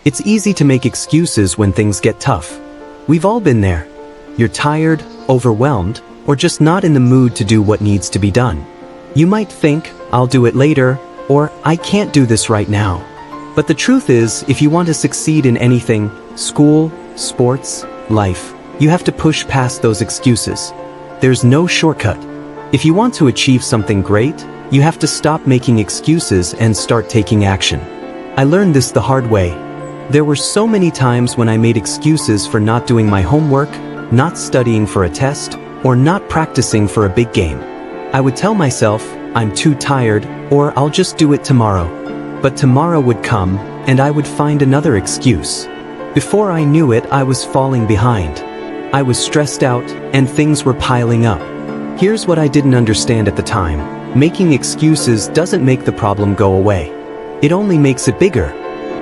It's easy to make excuses when things get tough. We've all been there. You're tired, overwhelmed, or just not in the mood to do what needs to be done. You might think, I'll do it later, or I can't do this right now. But the truth is, if you want to succeed in anything, school, sports, life, you have to push past those excuses. There's no shortcut. If you want to achieve something great, you have to stop making excuses and start taking action. I learned this the hard way. There were so many times when I made excuses for not doing my homework, not studying for a test, or not practicing for a big game. I would tell myself, I'm too tired, or I'll just do it tomorrow. But tomorrow would come, and I would find another excuse. Before I knew it, I was falling behind. I was stressed out, and things were piling up. Here's what I didn't understand at the time. Making excuses doesn't make the problem go away. It only makes it bigger.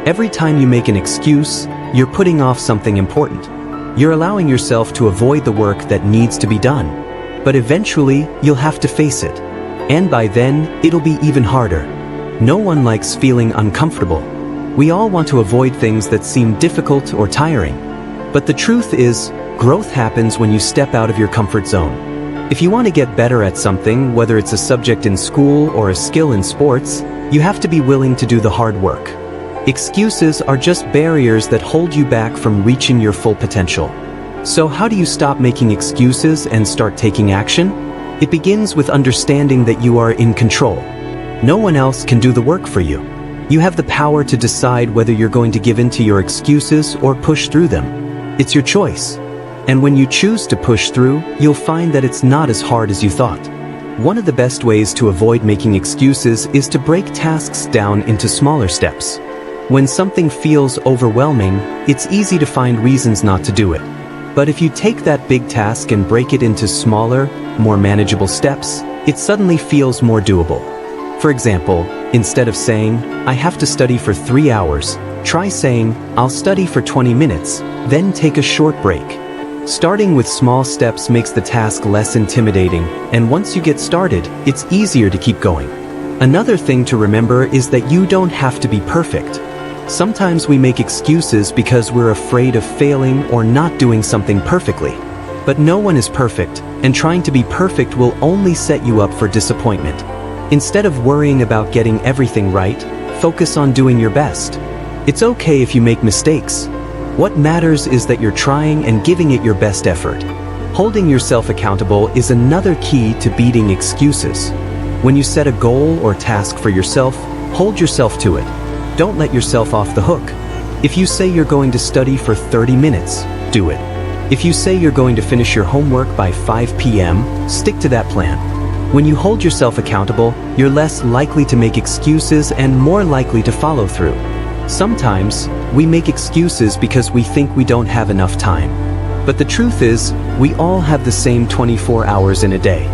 Every time you make an excuse, you're putting off something important. You're allowing yourself to avoid the work that needs to be done. But eventually, you'll have to face it. And by then, it'll be even harder. No one likes feeling uncomfortable. We all want to avoid things that seem difficult or tiring. But the truth is, growth happens when you step out of your comfort zone. If you want to get better at something, whether it's a subject in school or a skill in sports, you have to be willing to do the hard work. Excuses are just barriers that hold you back from reaching your full potential. So how do you stop making excuses and start taking action? It begins with understanding that you are in control. No one else can do the work for you. You have the power to decide whether you're going to give in to your excuses or push through them. It's your choice. And when you choose to push through, you'll find that it's not as hard as you thought. One of the best ways to avoid making excuses is to break tasks down into smaller steps. When something feels overwhelming, it's easy to find reasons not to do it. But if you take that big task and break it into smaller, more manageable steps, it suddenly feels more doable. For example, instead of saying, I have to study for 3 hours, try saying, I'll study for 20 minutes, then take a short break. Starting with small steps makes the task less intimidating, and once you get started, it's easier to keep going. Another thing to remember is that you don't have to be perfect. Sometimes we make excuses because we're afraid of failing or not doing something perfectly. But no one is perfect, and trying to be perfect will only set you up for disappointment. Instead of worrying about getting everything right, focus on doing your best. It's okay if you make mistakes. What matters is that you're trying and giving it your best effort. Holding yourself accountable is another key to beating excuses. When you set a goal or task for yourself, hold yourself to it. Don't let yourself off the hook. If you say you're going to study for 30 minutes, do it. If you say you're going to finish your homework by 5 p.m., stick to that plan. When you hold yourself accountable, you're less likely to make excuses and more likely to follow through. Sometimes, we make excuses because we think we don't have enough time. But the truth is, we all have the same 24 hours in a day.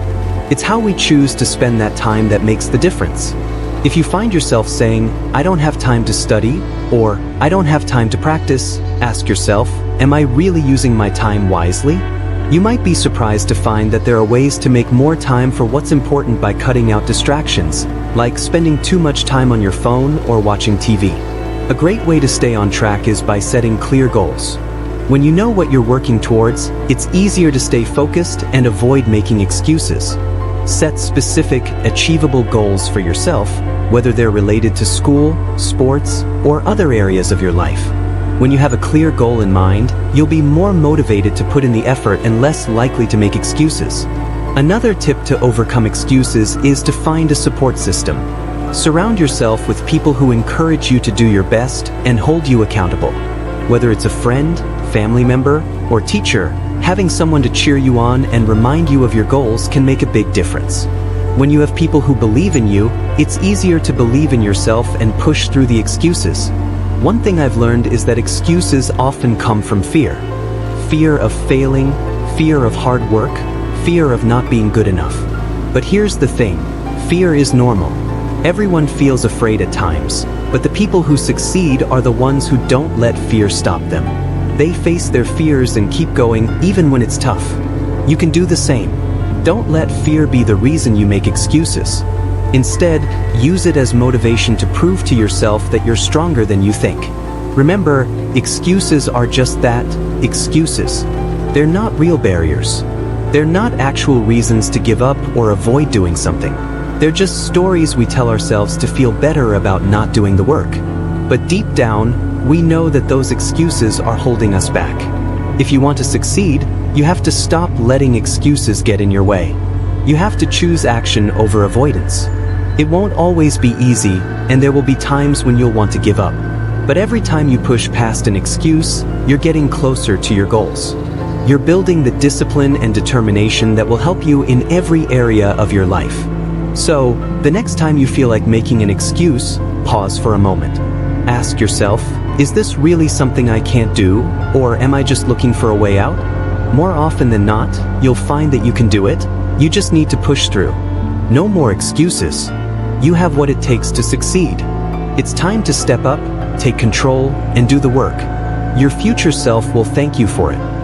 It's how we choose to spend that time that makes the difference. If you find yourself saying, I don't have time to study, or I don't have time to practice, ask yourself, am I really using my time wisely? You might be surprised to find that there are ways to make more time for what's important by cutting out distractions, like spending too much time on your phone or watching TV. A great way to stay on track is by setting clear goals. When you know what you're working towards, it's easier to stay focused and avoid making excuses. Set specific, achievable goals for yourself, whether they're related to school, sports, or other areas of your life. When you have a clear goal in mind, you'll be more motivated to put in the effort and less likely to make excuses. Another tip to overcome excuses is to find a support system. Surround yourself with people who encourage you to do your best and hold you accountable. Whether it's a friend, family member, or teacher, having someone to cheer you on and remind you of your goals can make a big difference. When you have people who believe in you, it's easier to believe in yourself and push through the excuses. One thing I've learned is that excuses often come from fear. Fear of failing, fear of hard work, fear of not being good enough. But here's the thing, fear is normal. Everyone feels afraid at times, but the people who succeed are the ones who don't let fear stop them. They face their fears and keep going even when it's tough. You can do the same. Don't let fear be the reason you make excuses. Instead, use it as motivation to prove to yourself that you're stronger than you think. Remember, excuses are just that, excuses. They're not real barriers. They're not actual reasons to give up or avoid doing something. They're just stories we tell ourselves to feel better about not doing the work. But deep down, we know that those excuses are holding us back. If you want to succeed, you have to stop letting excuses get in your way. You have to choose action over avoidance. It won't always be easy, and there will be times when you'll want to give up. But every time you push past an excuse, you're getting closer to your goals. You're building the discipline and determination that will help you in every area of your life. So, the next time you feel like making an excuse, pause for a moment. Ask yourself, is this really something I can't do, or am I just looking for a way out? More often than not, you'll find that you can do it. You just need to push through. No more excuses. You have what it takes to succeed. It's time to step up, take control, and do the work. Your future self will thank you for it.